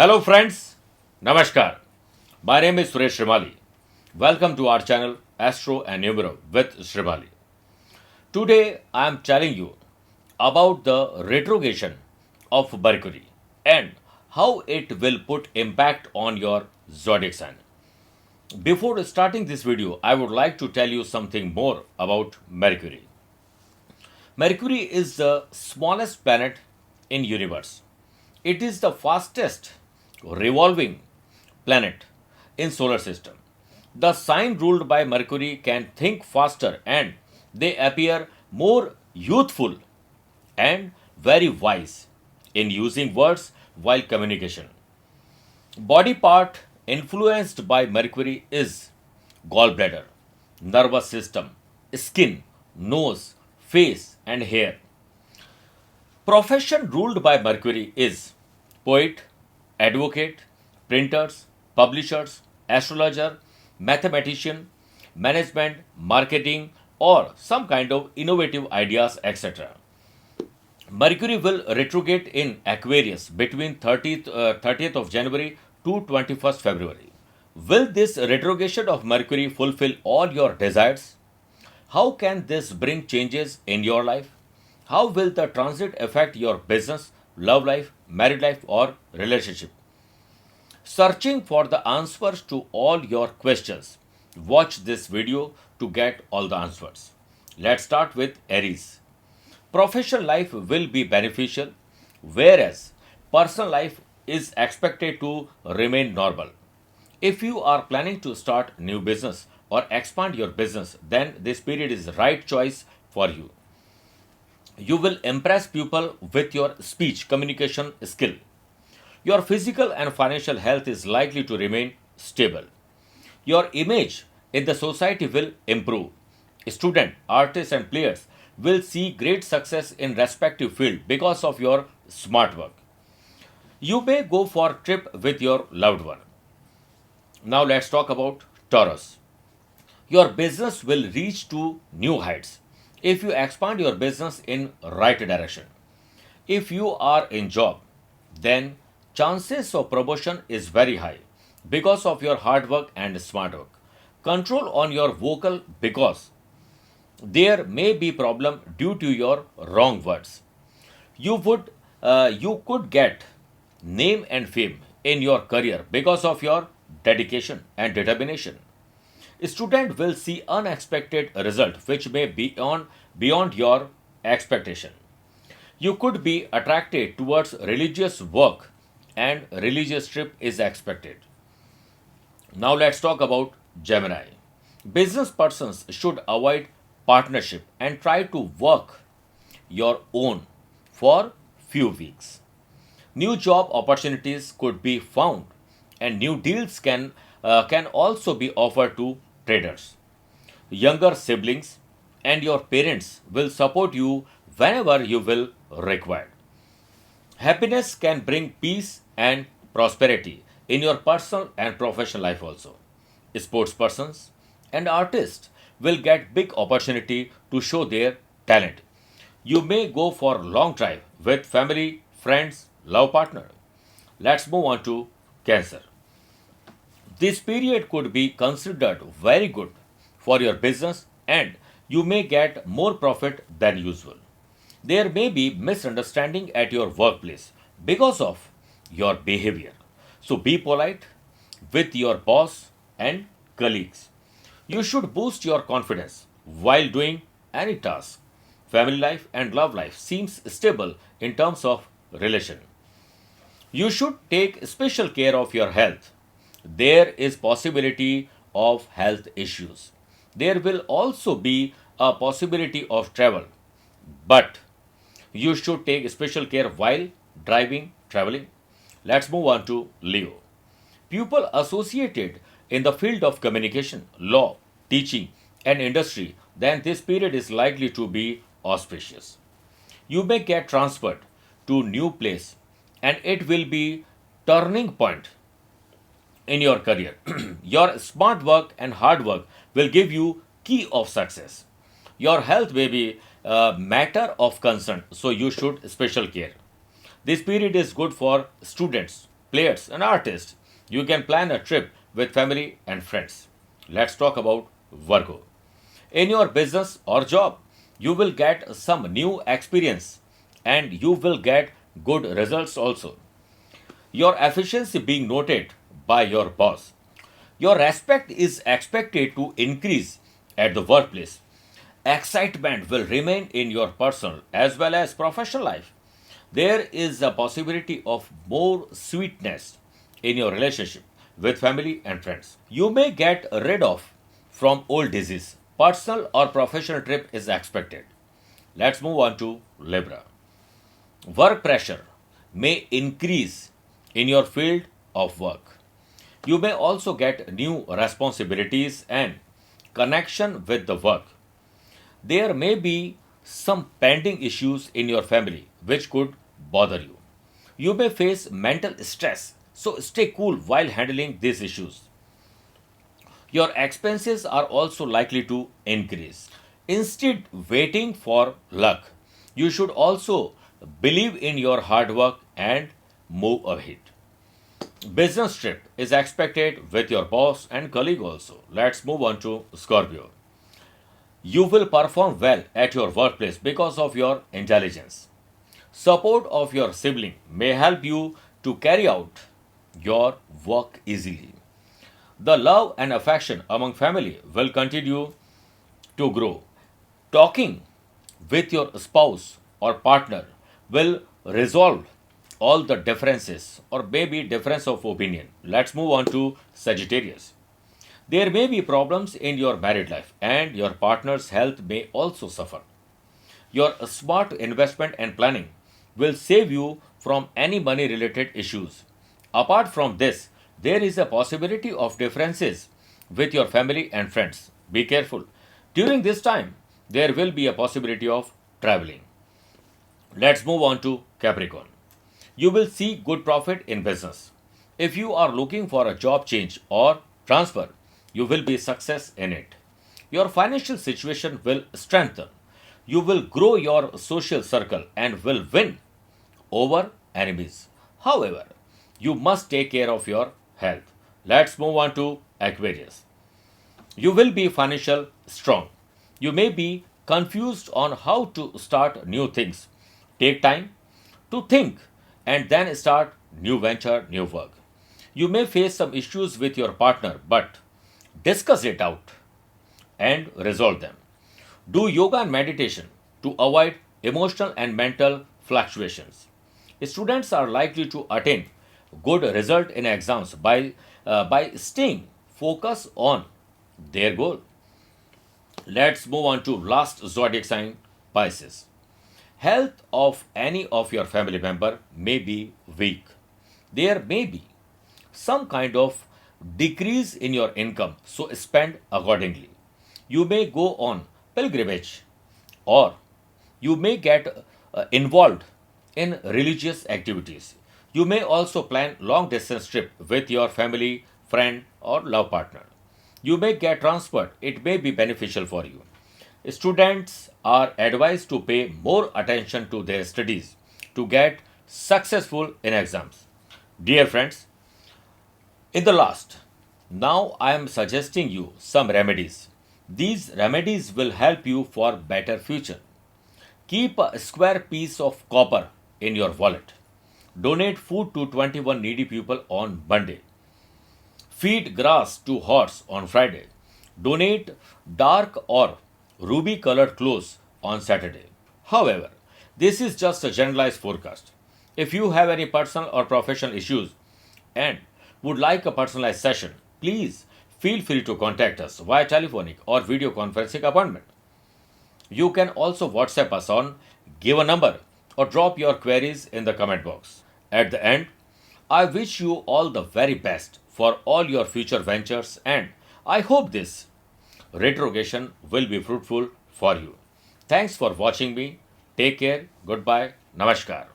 Hello friends, Namaskar. My name is Suresh Srimali. Welcome to our channel Astro and Numero with Srimali. Today I am telling you about the retrogression of Mercury and how it will put impact on your zodiac sign. Before starting this video, I would like to tell you something more about Mercury. Mercury is the smallest planet in universe. It is the fastest revolving planet in solar system. The sign ruled by Mercury can think faster and they appear more youthful and very wise in using words while communication. Body part influenced by Mercury is gallbladder, nervous system, skin, nose, face, and hair. Profession ruled by Mercury is poet, advocate, printers, publishers, astrologer, mathematician, management, marketing, or some kind of innovative ideas, etc. Mercury will retrograde in Aquarius between 30th of January to 21st February. Will this retrogression of Mercury fulfill all your desires? How can this bring changes in your life? How will the transit affect your business, love life, married life, or relationship? Searching for the answers to all your questions. Watch this video to get all the answers. Let's start with Aries. Professional life will be beneficial, whereas personal life is expected to remain normal. If you are planning to start new business or expand your business, then this period is the right choice for you. You will impress people with your speech communication skill. Your physical and financial health is likely to remain stable. Your image in the society will improve. Students, artists, and players will see great success in respective field because of your smart work. You may go for trip with your loved one. Now let's talk about Taurus. Your business will reach to new heights if you expand your business in right direction. If you are in job, then chances of promotion is very high because of your hard work and smart work. Control on your vocal because there may be problem due to your wrong words. You could get name and fame in your career because of your dedication and determination. Student will see unexpected result which may be beyond your expectation. You could be attracted towards religious work and religious trip is expected. Now let's talk about Gemini. Business persons should avoid partnership and try to work your own for few weeks. New job opportunities could be found and new deals can also be offered to traders. Younger siblings and your parents will support you whenever you will require. Happiness can bring peace and prosperity in your personal and professional life also. Sports persons and artists will get big opportunity to show their talent. You may go for long drive with family, friends, love partner. Let's move on to Cancer. This period could be considered very good for your business and you may get more profit than usual. There may be misunderstanding at your workplace because of your behavior. So be polite with your boss and colleagues. You should boost your confidence while doing any task. Family life and love life seems stable in terms of relation. You should take special care of your health. There is possibility of health issues. There will also be a possibility of travel, but you should take special care while driving, traveling. Let's move on to Leo. People associated in the field of communication, law, teaching, and industry, then this period is likely to be auspicious. You may get transferred to new place and it will be turning point in your career. Your smart work and hard work will give you key of success. Your health may be a matter of concern, so you should special care. This period is good for students players, and artists. You can plan a trip with family and friends. Let's talk about Virgo. In your business or job, you will get some new experience and you will get good results also. Your efficiency being noted by your boss. Your respect is expected to increase at the workplace. Excitement will remain in your personal as well as professional life. There is a possibility of more sweetness in your relationship with family and friends. You may get rid of from old disease. Personal or professional trip is expected. Let's move on to Libra. Work pressure may increase in your field of work. You may also get new responsibilities and connection with the work. There may be some pending issues in your family which could bother you. You may face mental stress, so stay cool while handling these issues. Your expenses are also likely to increase. Instead waiting for luck, you should also believe in your hard work and move ahead. Business trip is expected with your boss and colleague also. Let's move on to Scorpio. You will perform well at your workplace because of your intelligence. Support of your sibling may help you to carry out your work easily. The love and affection among family will continue to grow. Talking with your spouse or partner will resolve all the differences or maybe difference of opinion. Let's move on to Sagittarius. There may be problems in your married life and your partner's health may also suffer. Your smart investment and planning will save you from any money related issues. Apart from this, there is a possibility of differences with your family and friends. Be careful. During this time, there will be a possibility of traveling. Let's move on to Capricorn. You will see good profit in business. If you are looking for a job change or transfer, you will be success in it. Your financial situation will strengthen. You will grow your social circle and will win over enemies. However, you must take care of your health. Let's move on to Aquarius. You will be financial strong. You may be confused on how to start new things. Take time to think and then start new venture, new work. You may face some issues with your partner, but discuss it out and resolve them. Do yoga and meditation to avoid emotional and mental fluctuations. Students are likely to attain good result in exams by staying focused on their goal. Let's move on to last zodiac sign, Pisces. Health of any of your family member may be weak. There may be some kind of decrease in your income, so spend accordingly. You may go on pilgrimage or you may get involved in religious activities. You may also plan long distance trip with your family, friend or love partner. You may get transferred. It may be beneficial for you. Students are advised to pay more attention to their studies to get successful in exams. Dear friends, in the last, now I am suggesting you some remedies. These remedies will help you for better future. Keep a square piece of copper in your wallet. Donate food to 21 needy people on Monday. Feed grass to horse on Friday. Donate dark or ruby colored clothes on Saturday. However, this is just a generalized forecast. If you have any personal or professional issues and would like a personalized session, please feel free to contact us via telephonic or video conferencing appointment. You can also WhatsApp us on given number or drop your queries in the comment box. At the end, I wish you all the very best for all your future ventures and I hope this retrogression will be fruitful for you. Thanks for watching me. Take care. Goodbye. Namaskar.